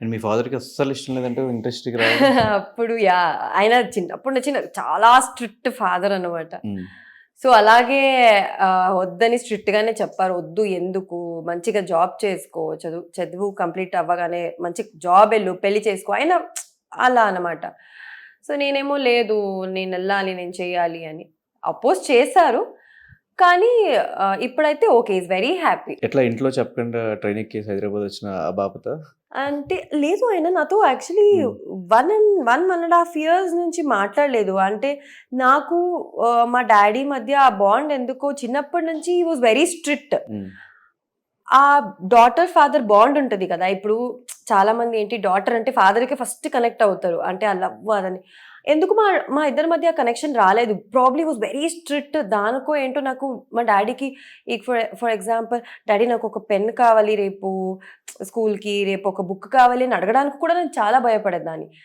And మీ ఫాదర్‌కి అస్సలు ఇష్టం లేదంటే ఇండస్ట్రీకి రావడం? అప్పుడు ఆయన చిన్నప్పటి నుంచి నాకు చాలా స్ట్రిక్ట్ ఫాదర్ అనమాట. హ్మ్. సో, అలాగే వద్దని స్ట్రిక్ట్‌గానే చెప్పారు. "వద్దు ఎందుకు? మంచిగా జాబ్ చేసుకో. చదువు కంప్లీట్ అవ్వగానే మంచి జాబ్ ఎళ్ళు, పెళ్లి చేసుకో." ఆయన అలా అనమాట. సో, నేనేమో లేదు నేనెళ్ళాలి, నేను చెయ్యాలి అని. అపోజ్ చేశారు. కానీ ఇప్పుడైతే ఓకే. Is very happy. ఎట్లా ఇంట్లో చెప్పకుండా ట్రైన్ ఎక్కేసి హైదరాబాద్ వచ్చిన ఆ బాపత? అంటే లేదు ఆయన నాతో యాక్చువల్లీ హ్మ్. 1 ½ ఇయర్స్ నుంచి మాట్లాడలేదు. అంటే నాకు మా డ్యాడీ మధ్య ఆ బాండ్ ఎందుకో చిన్నప్పటి నుంచి హి వాస్ వెరీ స్ట్రిక్ట్. హ్మ్. ఆ డాటర్ ఫాదర్ బాండ్ ఉంటది కదా! ఇప్పుడు చాలా మంది ఏంటి డాటర్ అంటే ఫాదర్‌కి ఫస్ట్ కనెక్ట్ అవుతారు. అంటే ఆ లవ్ అదని. ఎందుకు మా మా ఇద్దరి మధ్య కనెక్షన్ రాలేదు. Probably was very strict. దానికో ఏంటో నాకు మా డ్యాడీకి ఫర్ ఫర్ ఎగ్జాంపుల్ డ్యాడీ నాకొక పెన్ కావాలి రేపు స్కూల్‌కి, రేపు ఒక బుక్ కావాలి అని అడగడానికి కూడా నేను చాలా భయపడేదాన్ని.